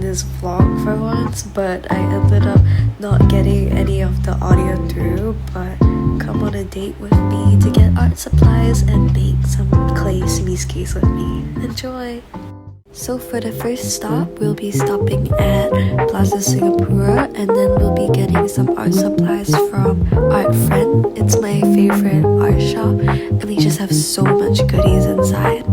this vlog for once, but I ended up not getting any of the audio through. But come on a date with me to get art supplies and make some clay Smiskis with me. Enjoy! So for the first stop, we'll be stopping at Plaza Singapura, and then we'll be getting some art supplies from Art Friend. It's my favorite art shop, and they just have so much goodies inside.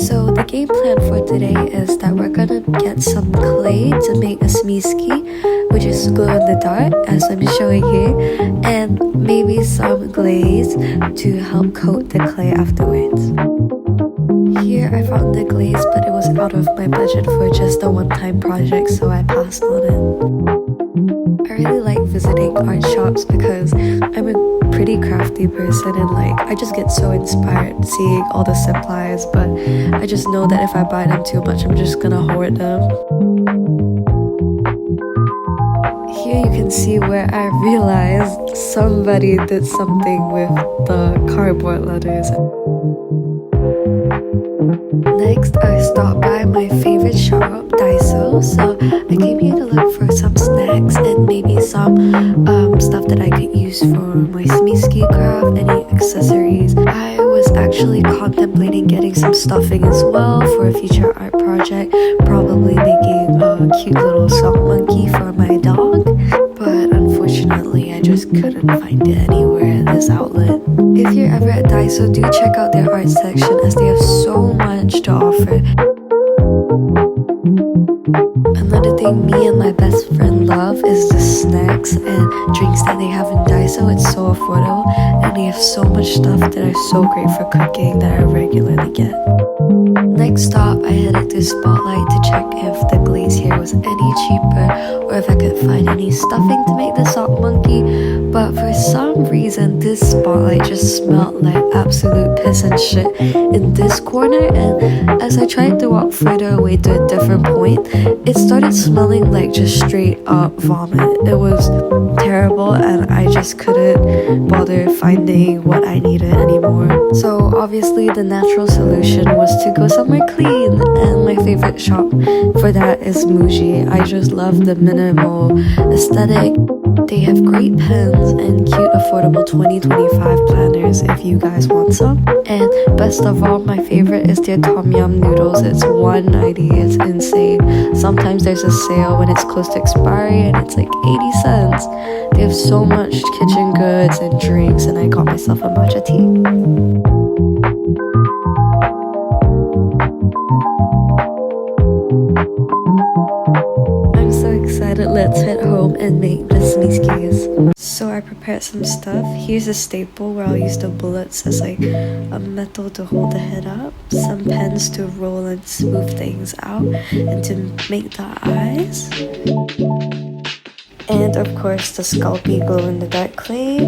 So the game plan for today is that we're gonna get some clay to make a Smiski, which is glow in the dark, as I'm showing here, and maybe some glaze to help coat the clay afterwards. Here I found the glaze, but it was out of my budget for just a one-time project, so I passed on it. I really like visiting art shops because I'm a pretty crafty person, and I just get so inspired seeing all the supplies, but I just know that if I buy them too much, I'm just gonna hoard them. Here you can see where I realized somebody did something with the cardboard letters. Next, I stopped by my favorite shop, Daiso, so I came here to look for some snacks and maybe some stuff that I could use for my Smiski craft, any accessories. I was actually contemplating getting some stuffing as well for a future art project, probably making a cute little sock monkey for my dog, but unfortunately I just couldn't find it anywhere in this outlet. If you're ever at Daiso, do check out their art section as they have so much to offer. Another thing me and my best friend love is the snacks and drinks that they have in Daiso. It's so affordable, and they have so much stuff that are so great for cooking that I regularly get. Next stop, I headed to Spotlight to check if the glaze here was any cheaper or if I could find any stuffing to make the sock monkey, but for some reason this Spotlight just smelled like absolute piss and shit in this corner, and as I tried to walk further away to a different point, it started smelling like just straight up vomit. It was terrible, and I just couldn't bother finding what I needed anymore. So obviously the natural solution was to go somewhere clean, and my favorite shop for that is Muji. I just love the minimal aesthetic. They have great pens and cute affordable 2025 planners if you guys want some. And best of all, my favorite is their tom yum noodles. It's $1.90. It's insane. Sometimes there's a sale when it's close to expiry and it's like 80 cents. They have so much kitchen goods and drinks, and I got myself a matcha tea. Let's head home and make the Smiskis. So I prepared some stuff. Here's a staple where I'll use the bullets as like a metal to hold the head up, some pens to roll and smooth things out, and to make the eyes, and of course the Sculpey glow-in-the-dark clay,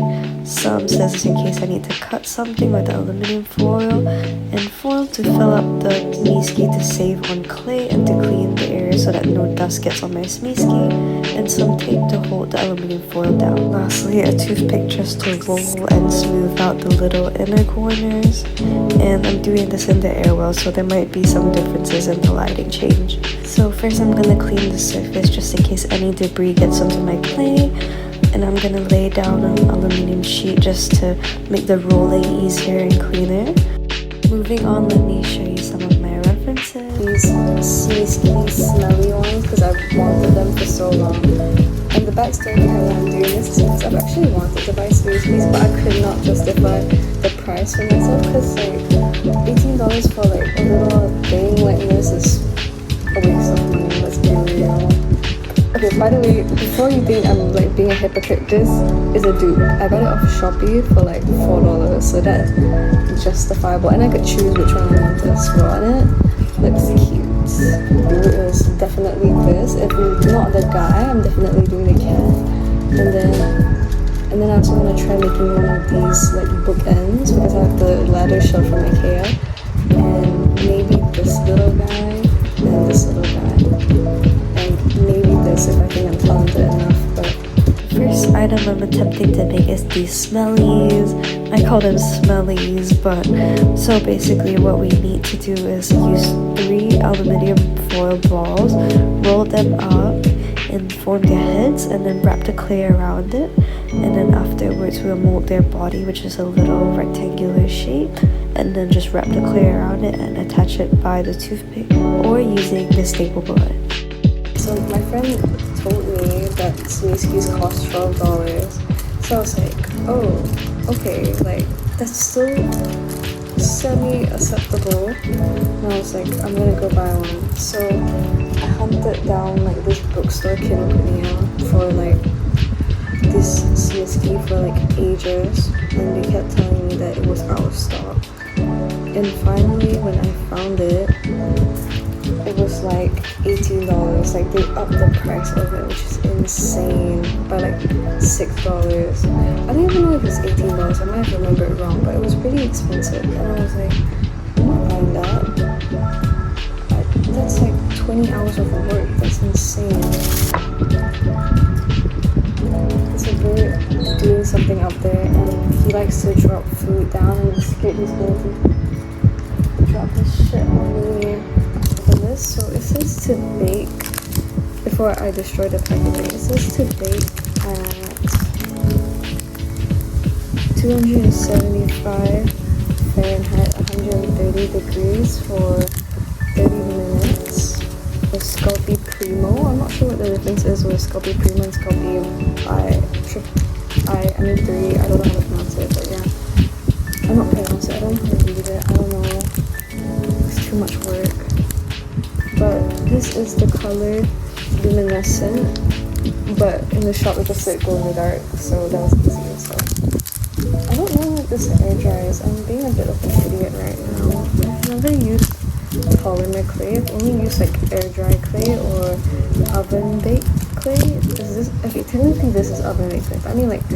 some scissors in case I need to cut something with the aluminum foil, and foil to fill up the Smiski to save on clay and to clean the area so that no dust gets on my Smiski, and some tape to hold the aluminum foil down. Lastly, a toothpick just to roll and smooth out the little inner corners, and I'm doing this in the airwell, so there might be some differences in the lighting change. So first I'm gonna clean the surface just in case any debris gets onto my clay, and I'm gonna lay down an aluminum sheet just to make the rolling easier and cleaner. Moving on, let me show you some of my references. These Smiski smelly ones because I've wanted them for so long. And the backstory behind why I'm doing this is because I've actually wanted to buy Smiskis, but I could not justify the price for myself because $18 for a little thing like this is a waste of money. Let's be real. Okay, by the way, before you think I'm being a hypocrite, this is a dupe. I bought it off Shopee for $4, so that's justifiable, and I could choose which one I want to swirl on it. Looks cute. Dude, it was definitely this. If you're not the guy, I'm definitely doing the cat. And then I also want to try making one of these bookends because I have the ladder shelf from IKEA, and maybe this little guy and this little guy, and maybe this if I think I'm talented enough. But the first item I'm attempting to make is these smellies. I call them smellies, but so basically what we need to do is use 3 aluminium foil balls, roll them up and form their heads, and then wrap the clay around it, and then afterwards we'll mold their body, which is a little rectangular shape, and then just wrap the clay around it and attach it by the toothpick or using the staple gun. So my friend told me that Smiskis cost $12, so I was like, oh, okay, like that's still semi-acceptable. And I was like, I'm gonna go buy one. So I hunted down like this bookstore Kinokuniya for like this Smiski for like ages, and they kept telling me that it was out of stock. And finally when I found it, it was like $18. Like they upped the price of it, which is insane, by like $6. I don't even know if it's $18. I might have remembered wrong, but it was pretty expensive. And I was like, I'm not buying that. That's like 20 hours of work. That's insane. There's a bird doing something up there, and he likes to drop food down, and I'm scared he's going to drop his shit on me. So it says to bake, before I destroy the packaging, it says to bake at 275 Fahrenheit, 130 degrees for 30 minutes with Sculpey Primo. I'm not sure what the difference is with Sculpey Primo and Sculpey I mean 3, I don't know how to pronounce it, but yeah. I'm not pronouncing it, I don't know how to read it, I don't know, it's too much work. But this is the color luminescent, but in the shop it just said glow in the dark, so that was easier. So I don't know what this air dries. I'm being a bit of an idiot right now. I've never used polymer clay. I've only used like air dry clay or oven baked clay. Is this okay? Technically this is oven baked clay, but I mean like I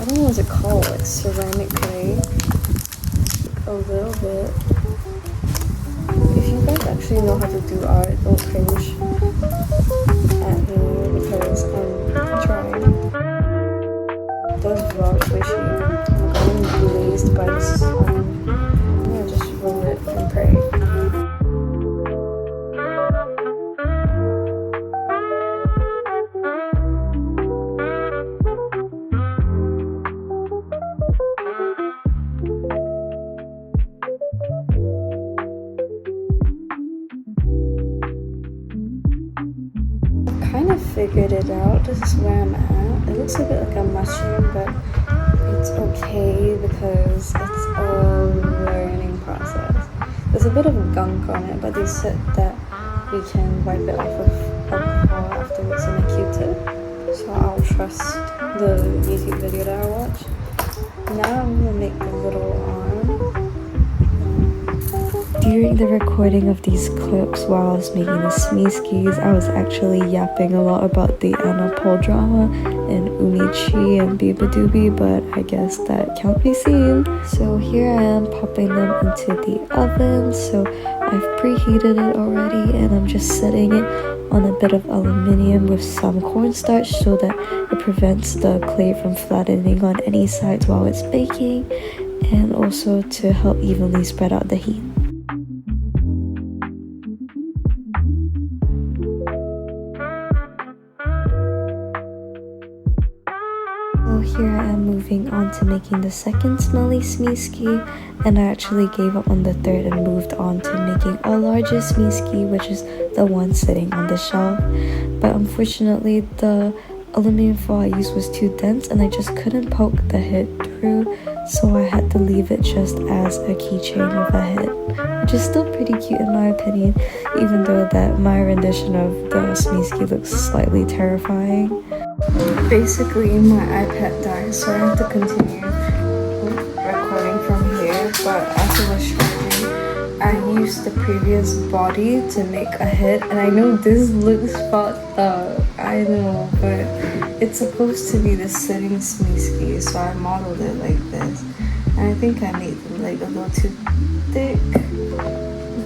don't know what's it called, like ceramic clay. A little bit. If you guys actually know how to do art, don't cringe at me because I'm trying. Those vlogs wishy. I'm getting blazed by the sun. I'm gonna just roll it and pray. Kind of figured it out. This is where I'm at. It looks a bit like a mushroom, but it's okay because it's a learning process. There's a bit of gunk on it, but they said that we can wipe it off with alcohol afterwards in a Q-tip. So I'll trust the YouTube video that I watched. Now I'm gonna make the little arm. During the recording of these clips while I was making the Smiskis, I was actually yapping a lot about the Anapol drama and Umichi and Bibadoobie, but I guess that can't be seen. So here I am popping them into the oven. So I've preheated it already, and I'm just setting it on a bit of aluminium with some cornstarch so that it prevents the clay from flattening on any sides while it's baking, and also to help evenly spread out the heat. So here I am moving on to making the second smelly Smiski, and I actually gave up on the third and moved on to making a larger Smiski, which is the one sitting on the shelf. But unfortunately the aluminum foil I used was too dense and I just couldn't poke the head through, so I had to leave it just as a keychain with a head, which is still pretty cute in my opinion, even though that my rendition of the Smiski looks slightly terrifying. Basically my iPad died, so I have to continue recording from here, but as it was charging I used the previous body to make a head, and I know this looks fucked up, I know, but it's supposed to be the sitting Smiski, so I modeled it like this, and I think I made the leg a little too thick,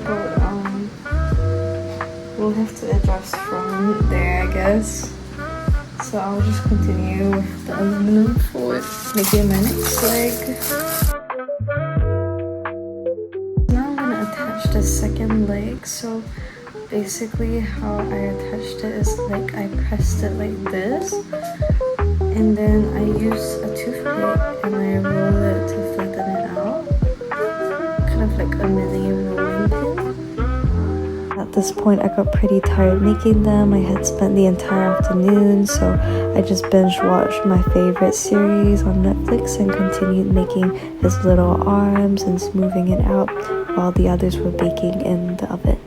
but we'll have to adjust from there I guess. So so I'll just continue with the aluminum foil, making my next leg. Now I'm gonna attach the second leg. So basically how I attached it is like I pressed it like this, and then I use a toothpick and I roll it to flatten it out, kind of like a mini rolling pin. At this point I got pretty tired making them. I had spent the entire afternoon, so I just binge watched my favorite series on Netflix and continued making his little arms and smoothing it out while the others were baking in the oven.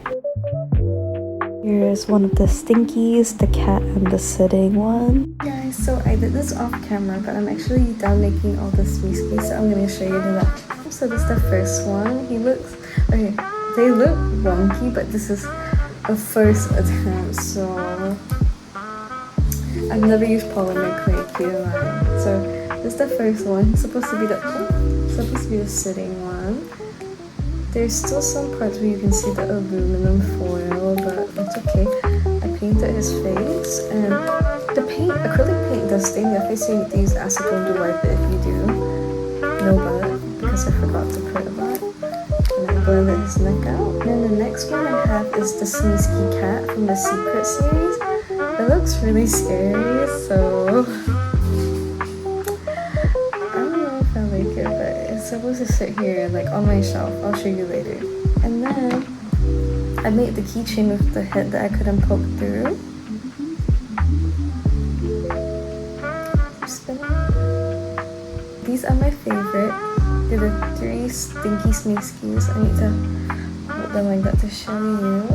Here's one of the stinkies, the cat and the sitting one. Guys, so I did this off camera, but I'm actually done making all the Smiski, so I'm gonna show you the last. So this is the first one. He looks, okay, they look wonky, but this is a first attempt, so I've never used polymer clay clear line. So this is the first one. It's supposed to be the sitting one. There's still some parts where you can see the aluminum foil, but it's okay. I painted his face, and the acrylic paint does stain your face, so you need to use acetone to wipe it if you do. No but, because I forgot to put it back. And I blended his neck out. And then the next one I have is the Smiski cat from the Secret series. It looks really scary, so it's supposed to sit here like on my shelf. I'll show you later. And then I made the keychain with the head that I couldn't poke through. Spin it. These are my favorite. They're the 3 stinky Smiskis. I need to hold them like that to show you.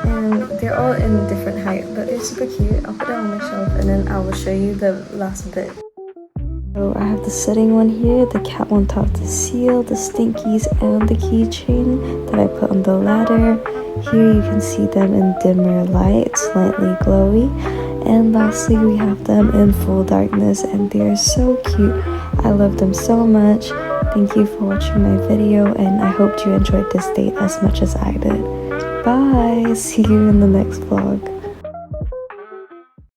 And they're all in different height, but they're super cute. I'll put it on my shelf and then I will show you the last bit. So I have the sitting one here, the cat on top, the seal, the stinkies, and the keychain that I put on the ladder. Here you can see them in dimmer light, slightly glowy. And lastly, we have them in full darkness, and they are so cute. I love them so much. Thank you for watching my video, and I hope you enjoyed this date as much as I did. Bye! See you in the next vlog.